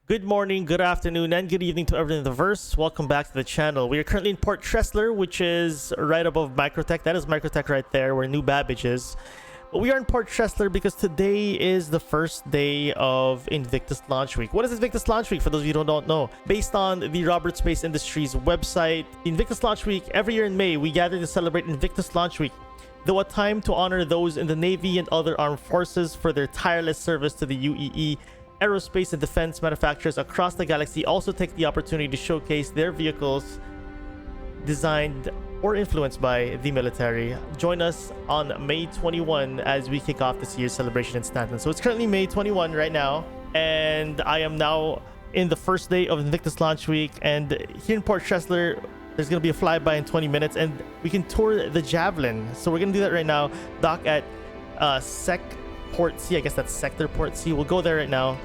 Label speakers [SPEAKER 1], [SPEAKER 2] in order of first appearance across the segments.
[SPEAKER 1] Good morning, good afternoon, and good evening to everyone in the verse. Welcome back to the channel. We are currently in Port Tressler, which is right above Microtech. That is Microtech right there, where New Babbage is. But we are in Port Tressler because today is the first day of Invictus Launch Week. What is Invictus Launch Week, for those of you who don't know? Based on the Robert Space Industries website, Invictus Launch Week, every year in May, we gather to celebrate Invictus Launch Week, though a time to honor those in the Navy and other armed forces for their tireless service to the UEE. Aerospace and defense manufacturers across the galaxy also take the opportunity to showcase their vehicles designed or influenced by the military. Join us on May 21 as we kick off this year's celebration in Stanton. So it's currently May 21 right now, and I am now in the first day of Invictus Launch Week. And here in Port Tressler, there's going to be a flyby in 20 minutes, and we can tour the Javelin. So we're going to do that right now. Dock at Port C, I guess that's Sector Port C. We'll go there right now.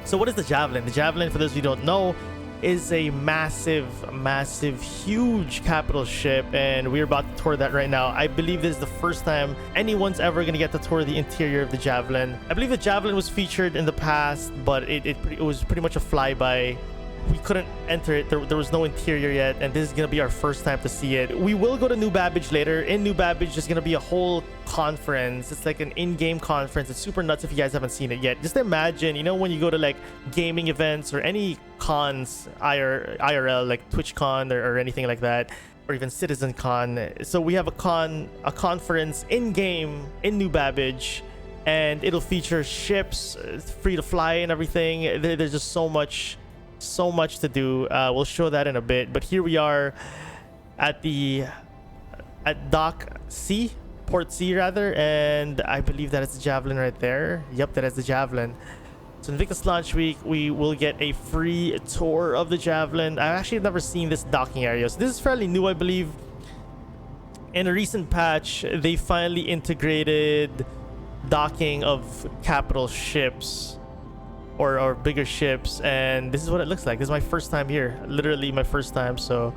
[SPEAKER 1] So what is the Javelin? The Javelin, for those of you who don't know, is a massive, huge capital ship, and we're about to tour that right now. I believe this is the first time anyone's ever going to get to tour the interior of the Javelin. I believe the Javelin was featured in the past, but it was pretty much a flyby. We couldn't enter it. There was no interior yet, and this is gonna be our first time to see it. We will go to New Babbage later. In New Babbage, there's gonna be a whole conference. It's like an in-game conference. It's super nuts if you guys haven't seen it yet. Just imagine, you know, when you go to like gaming events or any cons, IRL, like TwitchCon or anything like that, or even CitizenCon. So we have a conference in-game in New Babbage, and it'll feature ships, free to fly and everything. There's just so much to do. We'll show that in a bit, but here we are at Dock C, Port C rather, and I believe that is the Javelin right there. Yep, that is the Javelin. So Invictus Launch Week, we will get a free tour of the Javelin. I've actually never seen this docking area, so this is fairly new. I believe in a recent patch they finally integrated docking of capital ships or bigger ships, and this is what it looks like. This is my first time here, literally my first time, so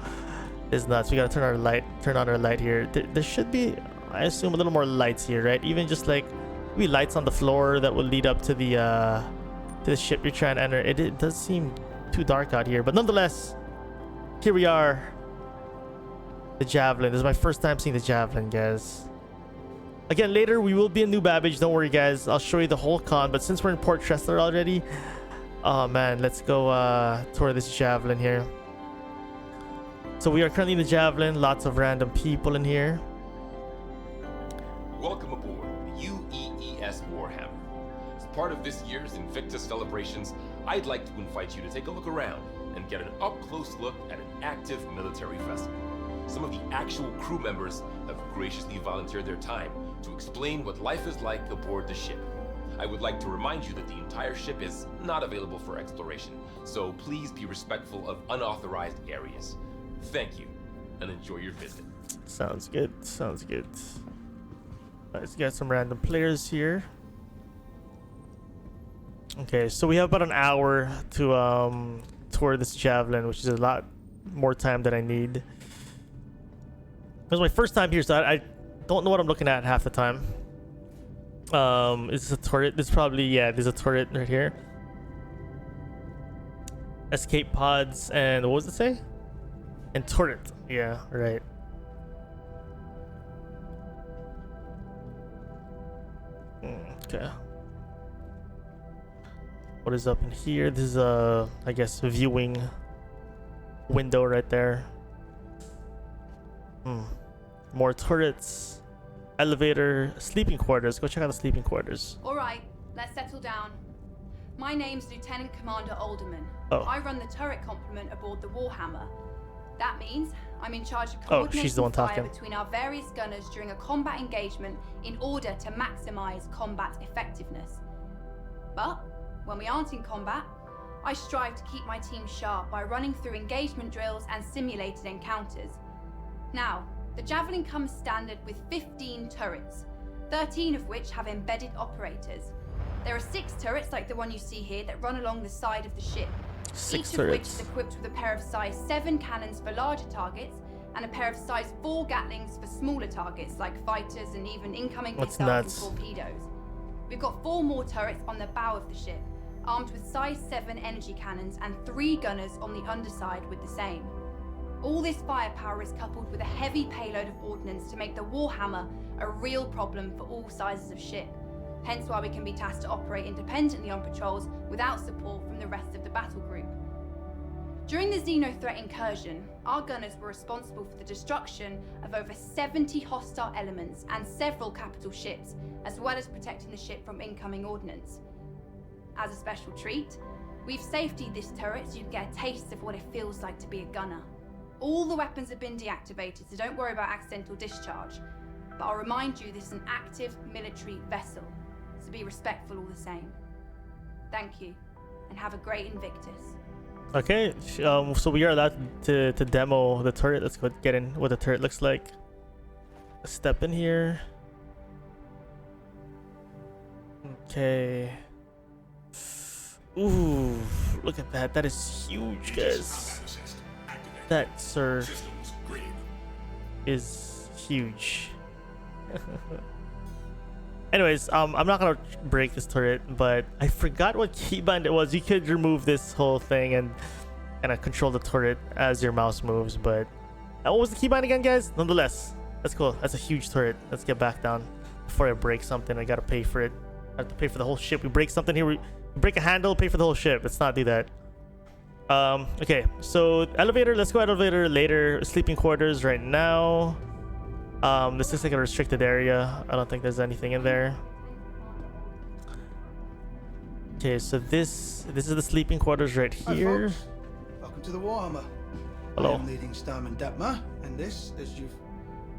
[SPEAKER 1] it's nuts. We gotta turn on our light here. There should be, I assume, a little more lights here, right? Even just like maybe lights on the floor that will lead up to the ship you're trying to enter. It does seem too dark out here, but nonetheless, here we are, the Javelin. This is my first time seeing the Javelin, guys. Again, later we will be in New Babbage. Don't worry, guys. I'll show you the whole con. But since we're in Port Tressler already, oh man, let's go tour this Javelin here. So we are currently in the Javelin. Lots of random people in here.
[SPEAKER 2] Welcome aboard the UEES Warhammer. As part of this year's Invictus celebrations, I'd like to invite you to take a look around and get an up-close look at an active military vessel. Some of the actual crew members have graciously volunteered their time to explain what life is like aboard the ship. I would like to remind you that the entire ship is not available for exploration, so please be respectful of unauthorized areas. Thank you, and enjoy your visit.
[SPEAKER 1] Sounds good. Sounds good. Let's get some random players here. Okay, so we have about an hour to tour this Javelin, which is a lot more time than I need. It was my first time here, so I don't know what I'm looking at half the time. Is this a turret? This probably, yeah, there's a turret right here. Escape pods and what was it say? And turret. Yeah, right. Okay. What is up in here? This is a, I guess, a viewing window right there. More turrets, elevator, sleeping quarters. Go check out the sleeping quarters.
[SPEAKER 3] All right, let's settle down. My name's Lieutenant Commander Alderman.
[SPEAKER 1] Oh.
[SPEAKER 3] I run the turret complement aboard the Warhammer. That means I'm in charge of
[SPEAKER 1] Oh, she's the one
[SPEAKER 3] coordinating fire
[SPEAKER 1] talking.
[SPEAKER 3] between our various gunners during a combat engagement in order to maximize combat effectiveness. But when we aren't in combat, I strive to keep my team sharp by running through engagement drills and simulated encounters. Now, the Javelin comes standard with 15 turrets, 13 of which have embedded operators. There are 6 turrets like the one you see here that run along the side of the ship. Each of which is equipped with a pair of size 7 cannons for larger targets and a pair of size 4 Gatlings for smaller targets like fighters and even incoming missiles and torpedoes. We've got 4 more turrets on the bow of the ship, armed with size 7 energy cannons and 3 gunners on the underside with the same. All this firepower is coupled with a heavy payload of ordnance to make the Warhammer a real problem for all sizes of ship, hence why we can be tasked to operate independently on patrols without support from the rest of the battle group. During the Xeno threat incursion, our gunners were responsible for the destruction of over 70 hostile elements and several capital ships, as well as protecting the ship from incoming ordnance. As a special treat, we've safetied this turret so you can get a taste of what it feels like to be a gunner. All the weapons have been deactivated, so don't worry about accidental discharge. But I'll remind you this is an active military vessel, so be respectful all the same. Thank you, and have a great Invictus.
[SPEAKER 1] Okay, so we are allowed to demo the turret. Let's go get in what the turret looks like. Let's step in here. Okay. Ooh, look at that. That is huge, guys. That, sir, is huge. Anyways, I'm not gonna break this turret, but I forgot what keybind it was. You could remove this whole thing and control the turret as your mouse moves, but what was the keybind again, guys? Nonetheless, that's cool. That's a huge turret. Let's get back down before I break something. I gotta pay for it. I have to pay for the whole ship. We break something here, we break a handle, pay for the whole ship. Let's not do that. Okay, so elevator. Let's go elevator later. Sleeping quarters right now. This looks like a restricted area. I don't think there's anything in there. Okay, so this is the sleeping quarters right here.
[SPEAKER 4] Hi, folks. Welcome to the Warhammer.
[SPEAKER 1] Hello.
[SPEAKER 4] I'm leading Starman Detmer, and this, as you've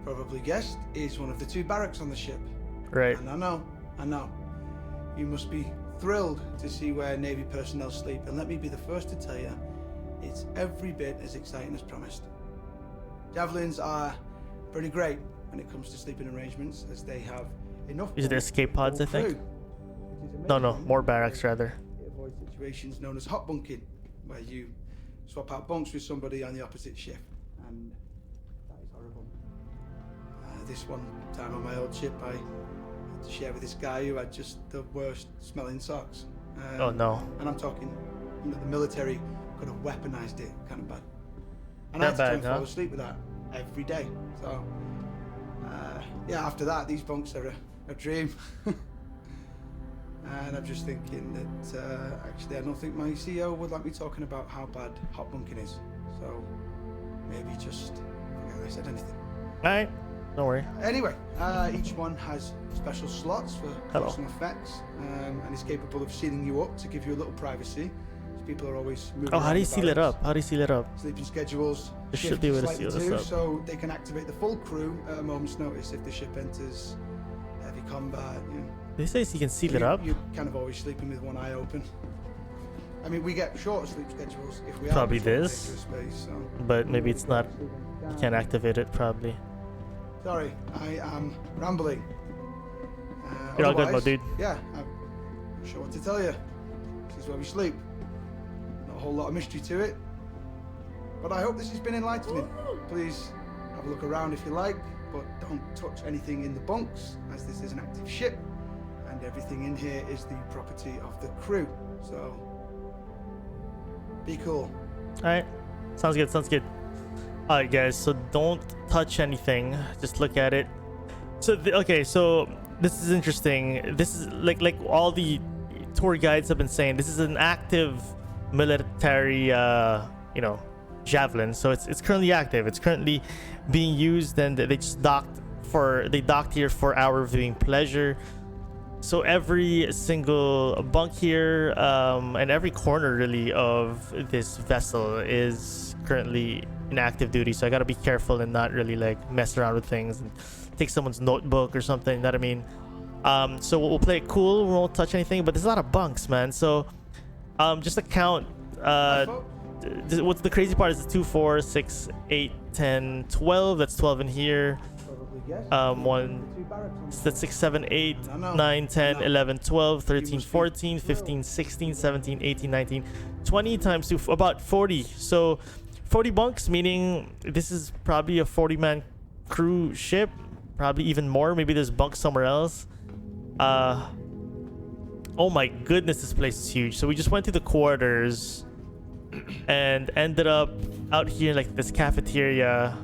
[SPEAKER 4] probably guessed, is one of the 2 barracks on the ship.
[SPEAKER 1] Right.
[SPEAKER 4] And I know. You must be thrilled to see where Navy personnel sleep, and let me be the first to tell you, it's every bit as exciting as promised. Javelins are pretty great when it comes to sleeping arrangements, as they have enough.
[SPEAKER 1] These are the escape pods, I think.
[SPEAKER 4] crew. It is
[SPEAKER 1] No,
[SPEAKER 4] amazing
[SPEAKER 1] more barracks rather.
[SPEAKER 4] It avoids situations known as hot bunking, where you swap out bunks with somebody on the opposite shift, and that is horrible. This one time on my old ship, I had to share with this guy who had just the worst smelling socks.
[SPEAKER 1] Oh no.
[SPEAKER 4] And I'm talking, the military could have weaponized it, kind of bad. And
[SPEAKER 1] That
[SPEAKER 4] I had to try
[SPEAKER 1] bad,
[SPEAKER 4] and fall
[SPEAKER 1] huh?
[SPEAKER 4] asleep with that every day. So, yeah, after that, these bunks are a dream. And I'm just thinking that actually I don't think my CEO would like me talking about how bad hot bunking is. So maybe just forget I said anything.
[SPEAKER 1] Alright, don't worry.
[SPEAKER 4] Anyway, each one has special slots for
[SPEAKER 1] Hello.
[SPEAKER 4] custom effects, and is capable of sealing you up to give you a little privacy. So people are always moving.
[SPEAKER 1] Oh, how
[SPEAKER 4] around
[SPEAKER 1] do you
[SPEAKER 4] the
[SPEAKER 1] seal it
[SPEAKER 4] barracks.
[SPEAKER 1] up? How do you seal it up?
[SPEAKER 4] Sleeping schedules
[SPEAKER 1] They should
[SPEAKER 4] shift
[SPEAKER 1] be able to
[SPEAKER 4] slightly
[SPEAKER 1] seal this
[SPEAKER 4] too,
[SPEAKER 1] up.
[SPEAKER 4] so they can activate the full crew at a moment's notice if the ship enters heavy combat.
[SPEAKER 1] They say you can seal it up?
[SPEAKER 4] You're kind of always sleeping with one eye open. I mean, we get shorter sleep schedules if we
[SPEAKER 1] Probably
[SPEAKER 4] are in
[SPEAKER 1] this,
[SPEAKER 4] dangerous space, so.
[SPEAKER 1] but maybe it's not. You can't activate it, probably.
[SPEAKER 4] Sorry, I am rambling.
[SPEAKER 1] You're all good, my
[SPEAKER 4] Otherwise,
[SPEAKER 1] dude.
[SPEAKER 4] Yeah, I'm not sure what to tell you. This is where we sleep. Not a whole lot of mystery to it. But I hope this has been enlightening. Please have a look around if you like, but don't touch anything in the bunks, as this is an active ship, and everything in here is the property of the crew. So, be cool.
[SPEAKER 1] Alright, sounds good, sounds good. Alright guys, so don't touch anything, just look at it. So okay, so this is interesting. This is like all the tour guides have been saying, this is an active military javelin. So it's currently active, it's currently being used, and they just docked here for our viewing pleasure. So every single bunk here and every corner really of this vessel is currently in active duty, so I gotta be careful and not really like mess around with things and take someone's notebook or something, you know what I mean? So we'll play it cool, we won't touch anything, but there's a lot of bunks, man. So just to count, what's the crazy part is the 2, 4, 6, 8, 10, 12. That's 12 in here. That's 6, 7, 8, 9, 10, 11, 12, 13, 14, 15, 16, 17, 18, 19, 20 times 2, about 40. So 40 bunks, meaning this is probably a 40-man crew ship, probably even more. Maybe there's bunks somewhere else. Oh my goodness, this place is huge. So we just went to the quarters and ended up out here like this cafeteria.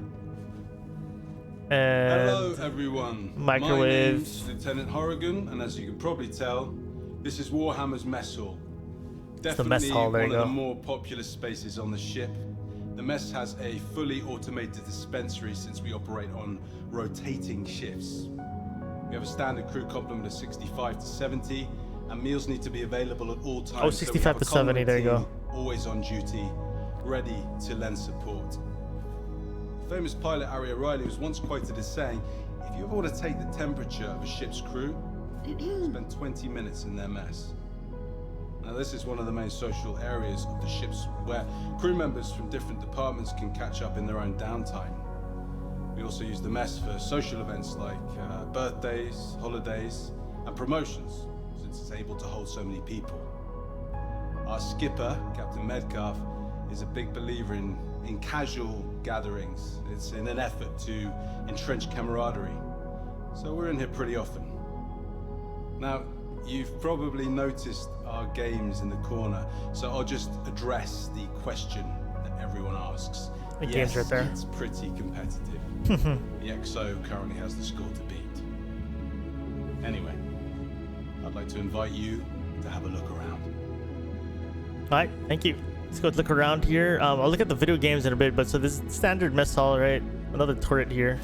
[SPEAKER 1] And
[SPEAKER 5] hello everyone.
[SPEAKER 1] microwave.
[SPEAKER 5] My name's Lieutenant Horrigan, and as you can probably tell, this is Warhammer's mess hall.
[SPEAKER 1] the mess
[SPEAKER 5] Definitely
[SPEAKER 1] hall, there
[SPEAKER 5] one
[SPEAKER 1] you
[SPEAKER 5] of
[SPEAKER 1] go.
[SPEAKER 5] the more popular spaces on the ship. The mess has a fully automated dispensary since we operate on rotating shifts. We have a standard crew complement of 65 to 70, and meals need to be available at all times.
[SPEAKER 1] Oh,
[SPEAKER 5] so we
[SPEAKER 1] 65
[SPEAKER 5] have a
[SPEAKER 1] to 70, there you
[SPEAKER 5] team
[SPEAKER 1] go.
[SPEAKER 5] always on duty, ready to lend support. Famous pilot Harry O'Reilly was once quoted as saying, if you ever want to take the temperature of a ship's crew, spend 20 minutes in their mess. Now this is one of the main social areas of the ships where crew members from different departments can catch up in their own downtime. We also use the mess for social events like birthdays, holidays, and promotions, since it's able to hold so many people. Our skipper, Captain Medcalf, is a big believer in casual gatherings. It's in an effort to entrench camaraderie. So we're in here pretty often. Now, you've probably noticed our games in the corner, so I'll just address the question that everyone asks.
[SPEAKER 1] The
[SPEAKER 5] Yes,
[SPEAKER 1] game's right there.
[SPEAKER 5] it's pretty competitive. The XO currently has the score to beat. Anyway, I'd like to invite you to have a look around.
[SPEAKER 1] All right, thank you. Let's go look around here. I'll look at the video games in a bit, but so this is standard mess hall, right? Another turret here.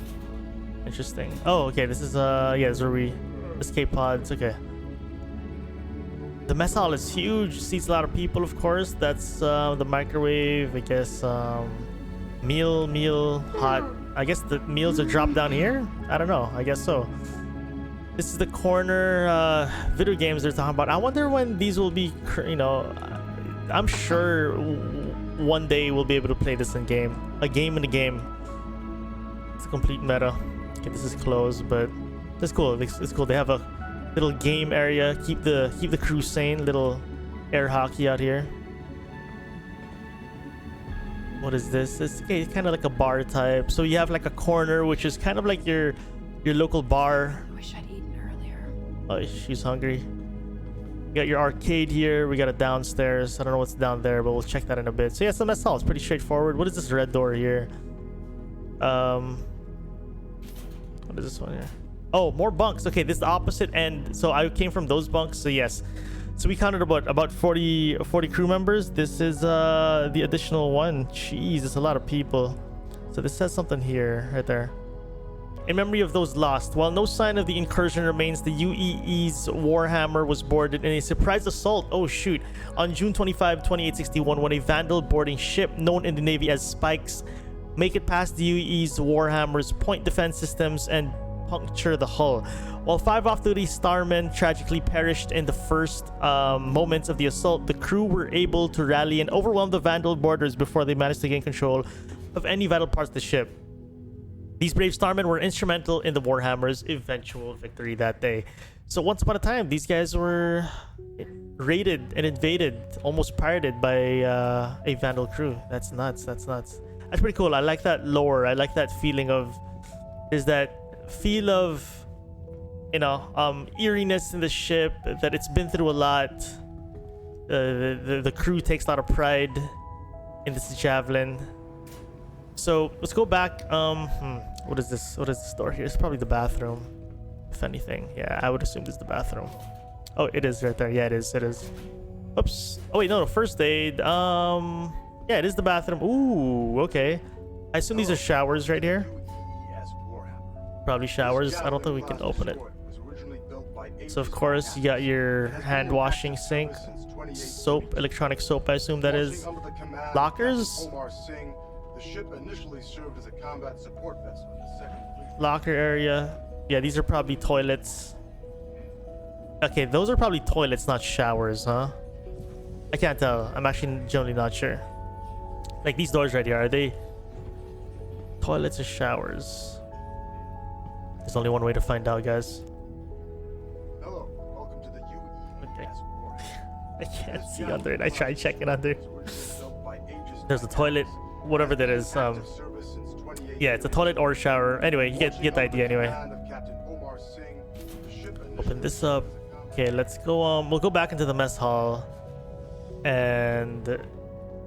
[SPEAKER 1] Interesting. Oh, okay. This is yeah, this is where we escape pods. Okay. The mess hall is huge. Seats a lot of people, of course. That's the microwave. I guess meal hot. I guess the meals are dropped down here. I don't know. I guess so. This is the corner. Video games they're talking about. I wonder when these will be. You know. I'm sure one day we'll be able to play this in game. A game in a game. It's a complete meta. Okay, this is closed, but it's cool. It's cool. They have a little game area. Keep the crew sane. Little air hockey out here. What is this? It's kind of like a bar type. So you have like a corner, which is kind of like your local bar.
[SPEAKER 3] I wish I'd eaten earlier.
[SPEAKER 1] Oh, she's hungry. We got your arcade here. We got it downstairs. I don't know what's down there, but we'll check that in a bit. So yeah, it's the mess hall. It's pretty straightforward. What is this red door here? What is this one here? Oh, more bunks. Okay, this is the opposite end. So I came from those bunks. So yes. So we counted about 40 crew members. This is the additional one. Jeez, it's a lot of people. So this says something here, right there. In memory of those lost, while no sign of the incursion remains, the UEE's Warhammer was boarded in a surprise assault. Oh shoot! On June 25, 2861, when a Vandal boarding ship known in the Navy as Spikes make it past the UEE's Warhammer's point defense systems and puncture the hull. While 5 off-duty starmen tragically perished in the first moments of the assault, the crew were able to rally and overwhelm the Vandal boarders before they managed to gain control of any vital parts of the ship. These brave starmen were instrumental in the Warhammer's eventual victory that day. So once upon a time, these guys were raided and invaded, almost pirated by a Vandal crew. That's nuts. That's nuts. That's pretty cool. I like that lore. I like that feeling of... There's that feel of, you know, eeriness in the ship, that it's been through a lot. The crew takes a lot of pride in this Javelin. So let's go back. What is this? What is this door here? It's probably the bathroom, if anything. Yeah, I would assume this is the bathroom. Oh, it is right there. Yeah, it is. It is. Oops. Oh wait, no. First aid. Yeah, it is the bathroom. Ooh, okay. I assume these are showers right here. Probably showers. I don't think we can open it. So of course you got your hand washing sink, soap, electronic soap. I assume that is. Lockers.
[SPEAKER 6] The ship initially served as a combat support vessel in the second fleet.
[SPEAKER 1] Locker area. Yeah, these are probably toilets. Okay, those are probably toilets, not showers, huh? I can't tell. I'm actually generally not sure. Like these doors right here, are they toilets or showers? There's only one way to find out, guys.
[SPEAKER 6] Hello, welcome to the UE.
[SPEAKER 1] Okay. I can't see under it. I tried checking under. There's a toilet. Whatever that is, yeah, it's a toilet or a shower. Anyway, you get the idea anyway. Open this up. Okay, let's go. We'll go back into the mess hall, and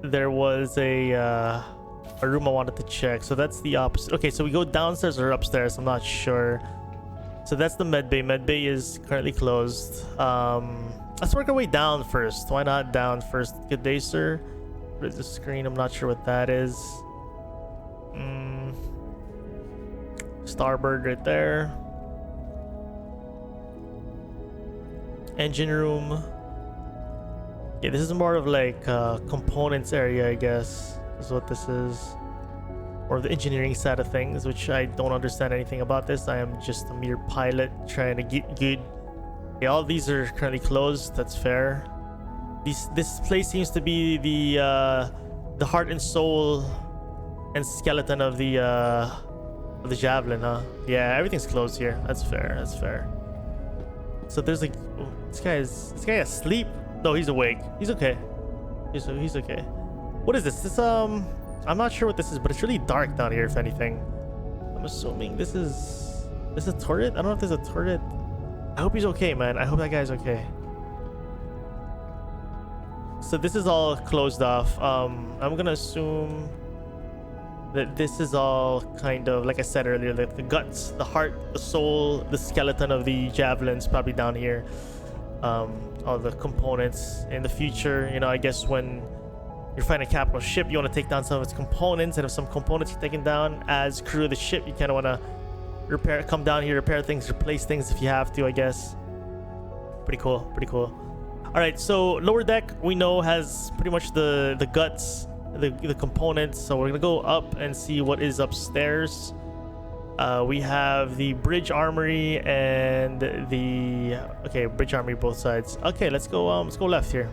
[SPEAKER 1] there was a room I wanted to check. So that's the opposite. Okay, so we go downstairs or upstairs. I'm not sure. So that's the med bay. Med bay is currently closed. Let's work our way down first. Why not down first? Good day, sir. What is the screen? I'm not sure what that is. Starboard right there. Engine room. Yeah, this is more of like components area, I guess, is what this is. Or the engineering side of things, which I don't understand anything about this. I am just a mere pilot trying to get good. Yeah, all these are currently closed. That's fair. This place seems to be the heart and soul and skeleton of the Javelin, huh? Yeah, everything's closed here. That's fair. That's fair. So there's like, oh, this guy asleep. No, he's awake. He's okay. He's okay. What is this? I'm not sure what this is, but it's really dark down here. If anything, I'm assuming this is a turret. I don't know if there's a turret. I hope he's okay, man. I hope that guy's okay. So this is all closed off. I'm gonna assume that this is all kind of, like I said earlier, like the guts, the heart, the soul, the skeleton of the Javelin's probably down here. All the components in the future, you know, I guess when you're finding a capital ship, you want to take down some of its components, and if some components you're taking down as crew of the ship, you kind of want to come down here, repair things, replace things if you have to, I guess. Pretty cool. All right, so lower deck we know has pretty much the guts, the components, so we're gonna go up and see what is upstairs. We have the bridge armory and the bridge armory both sides. Okay, let's go left here.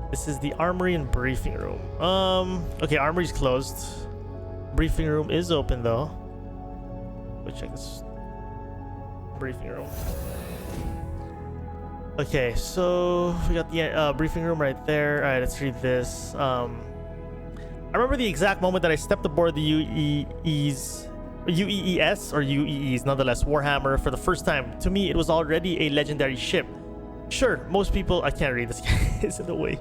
[SPEAKER 1] This is the armory and briefing room. Okay, armory's closed. Briefing room is open though. Go check this briefing room. Okay, so we got the briefing room right there. All right, let's read this. I remember the exact moment that I stepped aboard the UEEs, nonetheless, Warhammer for the first time. To me, it was already a legendary ship. Sure, most people... I can't read, this guy is in the way.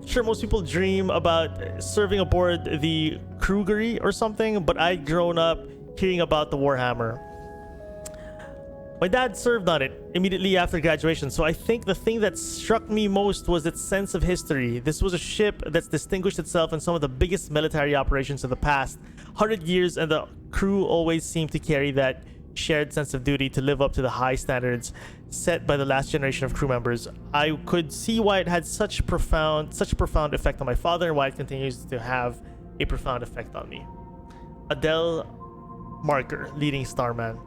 [SPEAKER 1] Sure, most people dream about serving aboard the Krugeri or something, but I'd grown up hearing about the Warhammer. My dad served on it immediately after graduation, so I think the thing that struck me most was its sense of history. This was a ship that's distinguished itself in some of the biggest military operations of the past 100 years, and the crew always seemed to carry that shared sense of duty to live up to the high standards set by the last generation of crew members. I could see why it had such a profound effect on my father, and why it continues to have a profound effect on me. Adele Marker, leading starman.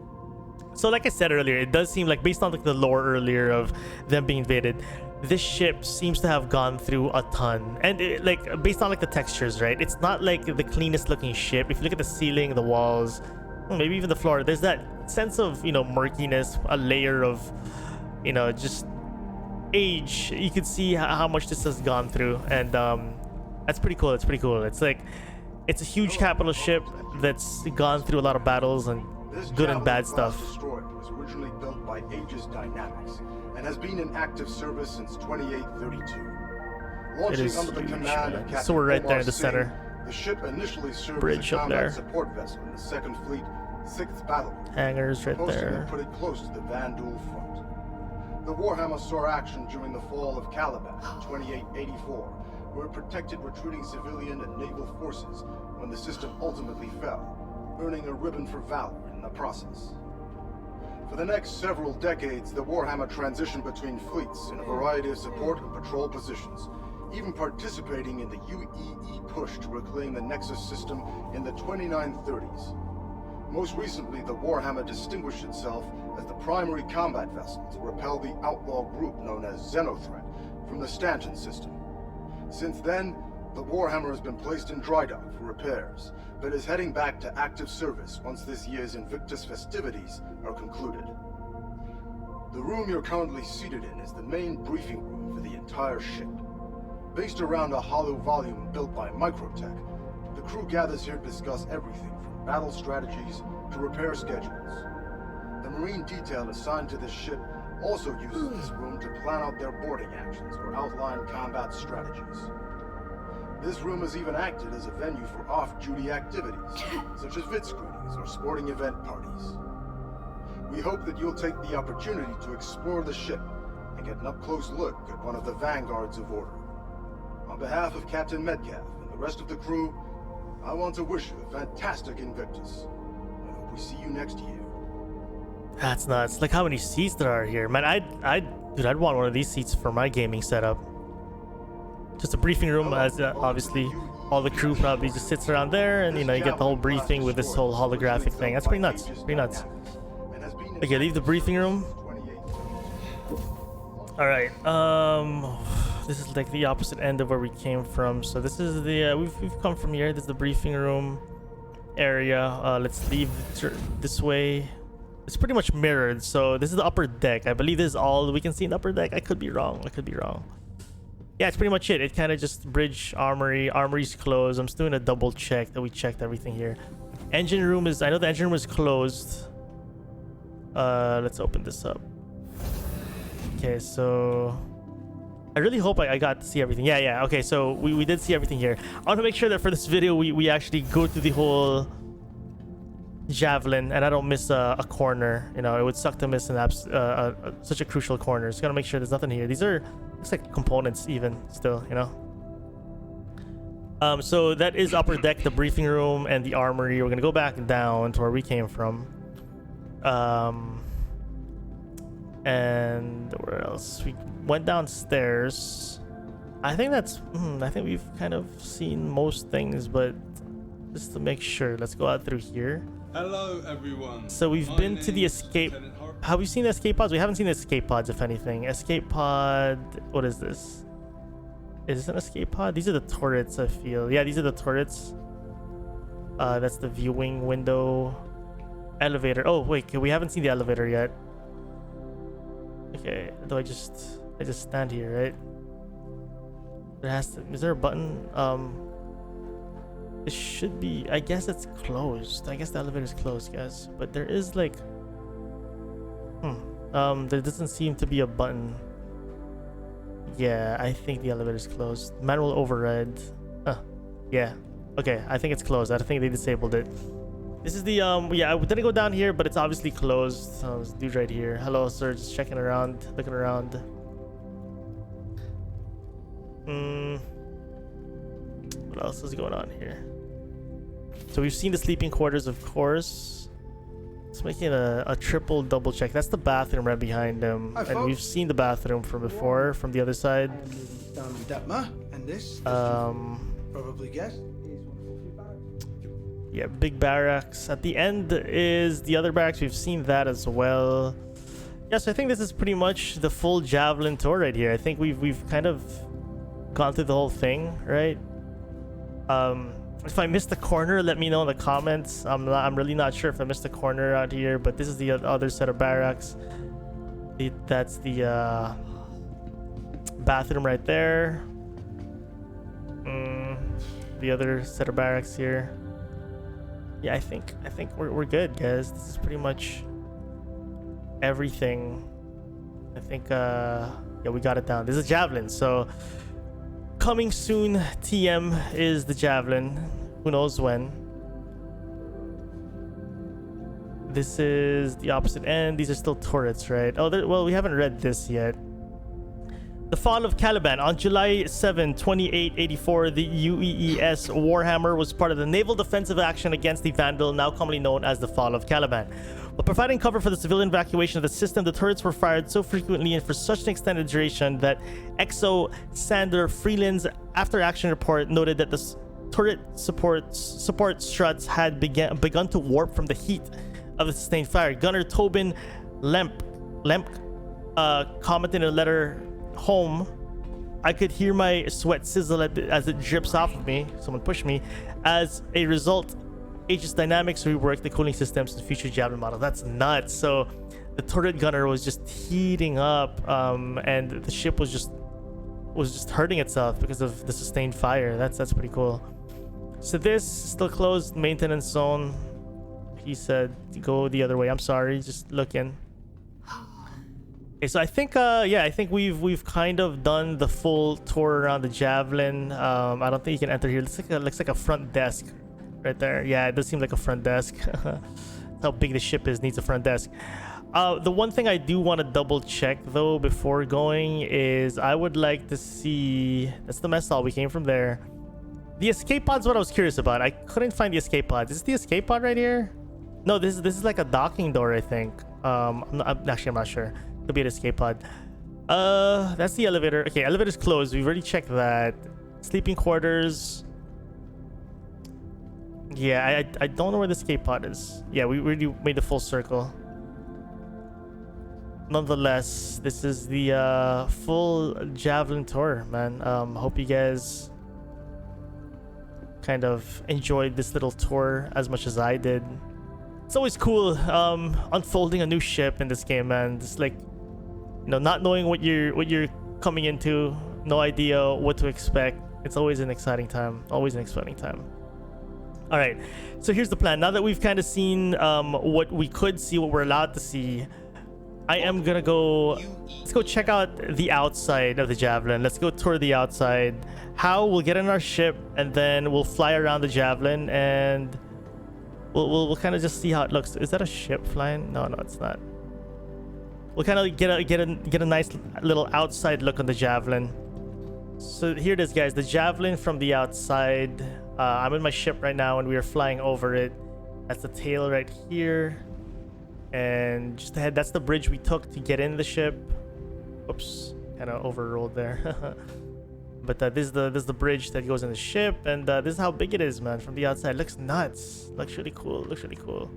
[SPEAKER 1] So like I said earlier, it does seem like, based on like the lore earlier of them being invaded, this ship seems to have gone through a ton. And it, like, based on like the textures, right? It's not like the cleanest looking ship. If you look at the ceiling, the walls, maybe even the floor, there's that sense of, you know, murkiness, a layer of, you know, just age. You can see how much this has gone through, and that's pretty cool. It's like, it's a huge capital ship that's gone through a lot of battles and good and bad stuff.
[SPEAKER 6] Destroyer was originally built by Aegis Dynamics and has been in active service since 2832. Launching under the command of Captain
[SPEAKER 1] So we're right
[SPEAKER 6] Omar
[SPEAKER 1] there in the
[SPEAKER 6] Singh,
[SPEAKER 1] center.
[SPEAKER 6] the ship initially served
[SPEAKER 1] Bridge
[SPEAKER 6] as a
[SPEAKER 1] up there.
[SPEAKER 6] combat support vessel in the 2nd Fleet, 6th Battle Group,
[SPEAKER 1] Hangars right
[SPEAKER 6] posted
[SPEAKER 1] there.
[SPEAKER 6] and pretty close to the Vandal front. The Warhammer saw action during the fall of Caliban in 2884, where it protected retreating civilian and naval forces when the system ultimately fell, earning a ribbon for valor in the process. For the next several decades, the Warhammer transitioned between fleets in a variety of support and patrol positions, even participating in the UEE push to reclaim the Nexus system in the 2930s. Most recently, the Warhammer distinguished itself as the primary combat vessel to repel the outlaw group known as Xenothreat from the Stanton system. Since then, the Warhammer has been placed in dry dock for repairs, but is heading back to active service once this year's Invictus festivities are concluded. The room you're currently seated in is the main briefing room for the entire ship. Based around a hollow volume built by Microtech, the crew gathers here to discuss everything from battle strategies to repair schedules. The Marine detail assigned to this ship also uses this room to plan out their boarding actions or outline combat strategies. This room has even acted as a venue for off-duty activities, such as vid screenings or sporting event parties. We hope that you'll take the opportunity to explore the ship and get an up-close look at one of the vanguards of order. On behalf of Captain Metcalf and the rest of the crew, I want to wish you a fantastic Invictus. I hope we see you next year.
[SPEAKER 1] That's nuts. Like how many seats there are here, man. Dude, I'd want one of these seats for my gaming setup. Just a briefing room, as obviously all the crew probably just sits around there, and you know, you get the whole briefing with this whole holographic thing. That's pretty nuts. Pretty nuts. Okay, leave the briefing room. All right. This is like the opposite end of where we came from. So this is the we've come from here. This is the briefing room area. Let's leave this way. It's pretty much mirrored. So this is the upper deck. I believe this is all we can see in the upper deck. I could be wrong. Yeah, it's pretty much it. It kind of just bridge armory. Armory's closed. I'm just doing a double check that we checked everything here. Engine room is, I know the engine room is closed. Let's open this up. Okay, so I really hope I got to see everything. Yeah. Okay, so we did see everything here. I want to make sure that for this video we actually go through the whole Javelin and I don't miss a corner. You know, it would suck to miss such a crucial corner. So gotta make sure there's nothing here. These are, looks like components even still, you know. So that is upper deck, the briefing room and the armory. We're gonna go back down to where we came from. And where else? We went downstairs. I think that's I think we've kind of seen most things, but just to make sure, let's go out through here.
[SPEAKER 5] Hello, everyone.
[SPEAKER 1] So we've been to the escape. Have we seen the escape pods? We haven't seen the escape pods, if anything. Escape pod. What is this? Is this an escape pod? These are the turrets, I feel. Yeah, these are the turrets. That's the viewing window. Elevator. Oh wait, we haven't seen the elevator yet. Okay, do I just stand here, right? There has to, is there a button? It should be, I guess it's closed. I guess the elevator's closed, guys. But there is like there doesn't seem to be a button. Yeah, I think the elevator's closed. Manual override. Yeah. Okay, I think it's closed. I think they disabled it. This is the yeah, I didn't go down here, but it's obviously closed. This dude right here. Hello, sir. Just checking around, looking around. What else is going on here? So we've seen the sleeping quarters, of course. Let's make it a triple double check. That's the bathroom right behind him.
[SPEAKER 4] Hi,
[SPEAKER 1] and
[SPEAKER 4] folks.
[SPEAKER 1] we've seen the bathroom from before, from the other side.
[SPEAKER 4] Down in Detmer, and this probably guessed.
[SPEAKER 1] Yeah, big barracks. At the end is the other barracks. We've seen that as well. Yeah, so I think this is pretty much the full Javelin tour right here. I think we've kind of gone through the whole thing, right? If I missed the corner, let me know in the comments. I'm really not sure if I missed the corner out here, but this is the other set of barracks. That's the bathroom right there. The other set of barracks here. Yeah, I think we're good, guys. This is pretty much everything. I think yeah, we got it down. This is Javelin, so coming soon. TM is the Javelin. Who knows when? This is the opposite end. These are still turrets, right? Oh, well, we haven't read this yet. The fall of Caliban. On July 7, 2884, the UEES Warhammer was part of the naval defensive action against the Vandal, now commonly known as the fall of Caliban. While providing cover for the civilian evacuation of the system, the turrets were fired so frequently and for such an extended duration that EXO Sander Freeland's after-action report noted that the turret support struts had begun to warp from the heat of the sustained fire. Gunner Tobin Lemp commented in a letter home, "I could hear my sweat sizzle as it drips off of me." Someone pushed me. As a result, Aegis Dynamics reworked the cooling systems in future Javelin model. That's nuts. So the turret gunner was just heating up, and the ship was just hurting itself because of the sustained fire. That's pretty cool. So this is still closed maintenance zone He said go the other way. I'm sorry, just looking. Okay, so I think yeah, I think we've kind of done the full tour around the Javelin. I don't think you can enter here. Looks like a front desk right there. Yeah, it does seem like a front desk. How big the ship is needs a front desk. The one thing I do want to double check though before going is I would like to see, that's the mess hall, we came from there. The escape pod's what I was curious about. I couldn't find the escape pod. Is this the escape pod right here? No, this is like a docking door, I think. I'm not sure. Could be an escape pod. That's the elevator. Okay, elevator's closed. We've already checked that. Sleeping quarters. Yeah, I don't know where the escape pod is. Yeah, we already made the full circle. Nonetheless, this is the full Javelin tour, man. Hope you guys kind of enjoyed this little tour as much as I did. It's always cool unfolding a new ship in this game, man. Just like, you know, not knowing what you're coming into, no idea what to expect. It's always an exciting time. Always an exciting time. All right, so here's the plan. Now that we've kind of seen what we could see, what we're allowed to see, I am gonna go. Let's go check out the outside of the Javelin. Let's go tour the outside. How we'll get in our ship and then we'll fly around the Javelin and we'll kind of just see how it looks. Is that a ship flying? No, it's not. We'll kind of get a nice little outside look on the Javelin. So here it is, guys. The Javelin from the outside. I'm in my ship right now and we are flying over it. That's the tail right here. And just ahead, that's the bridge we took to get in the ship. Oops, kind of overrolled there. But this is the bridge that goes in the ship, and this is how big it is, man. From the outside, looks nuts. Looks really cool. Looks really cool.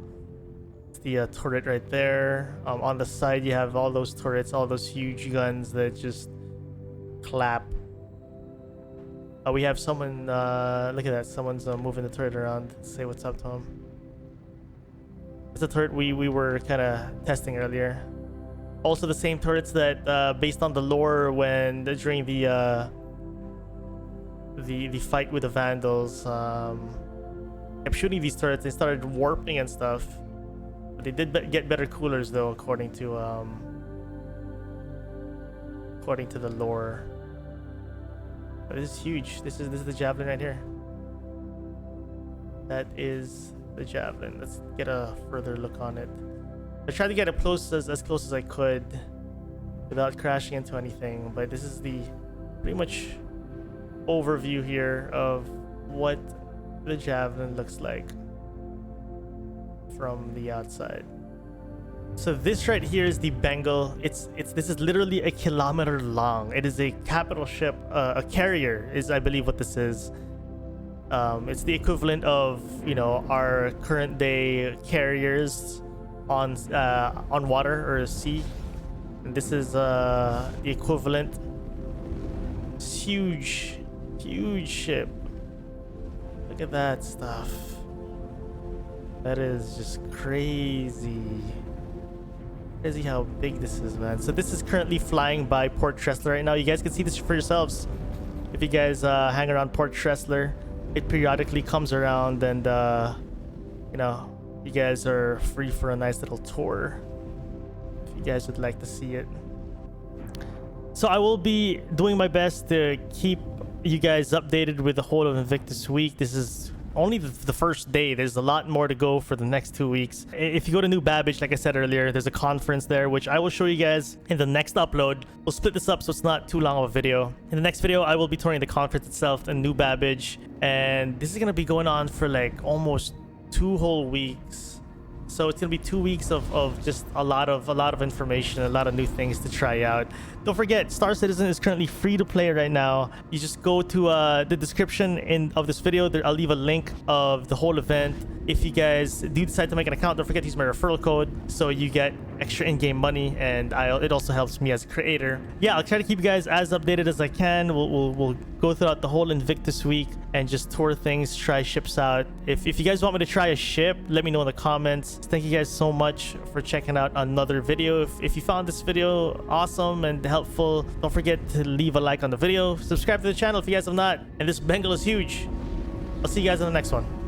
[SPEAKER 1] It's the turret right there. On the side, you have all those turrets, all those huge guns that just clap. We have someone. Look at that. Someone's moving the turret around. Say what's up to him. It's a turret we were kind of testing earlier. Also the same turrets that based on the lore when during the fight with the Vandals, kept shooting these turrets. They started warping and stuff, but they did get better coolers though, according to the lore. But this is huge. This is the Javelin right here. That is the Javelin. Let's get a further look on it. I tried to get it close as close as I could without crashing into anything, but this is the pretty much overview here of what the Javelin looks like from the outside. So this right here is the Bengal. This is literally 1 kilometer long. It is a capital ship, a carrier is I believe what this is. It's the equivalent of, you know, our current day carriers on water or sea. And this is the equivalent. It's huge ship. Look at that stuff. That is just crazy. Crazy how big this is, man. So this is currently flying by Port Tressler right now. You guys can see this for yourselves if you guys hang around Port Tressler. It periodically comes around and you know, you guys are free for a nice little tour if you guys would like to see it. So I will be doing my best to keep you guys updated with the whole of Invictus week. This is only the first day. There's a lot more to go for the next 2 weeks. If you go to New Babbage, like I said earlier, there's a conference there, which I will show you guys in the next upload. We'll split this up so it's not too long of a video. In the next video, I will be touring the conference itself in New Babbage, and this is going to be going on for like almost 2 whole weeks. So it's gonna be 2 weeks of just a lot of information, a lot of new things to try out. Don't forget, Star Citizen is currently free to play right now. You just go to the description of this video. I'll leave a link of the whole event. If you guys do decide to make an account, don't forget to use my referral code so you get extra in-game money, and it also helps me as a creator. Yeah, I'll try to keep you guys as updated as I can. We'll go throughout the whole Invictus week and just tour things, try ships out. If you guys want me to try a ship, let me know in the comments. Thank you guys so much for checking out another video. If you found this video awesome and helpful, don't forget to leave a like on the video. Subscribe to the channel if you guys have not. And this Bengal is huge. I'll see you guys in the next one.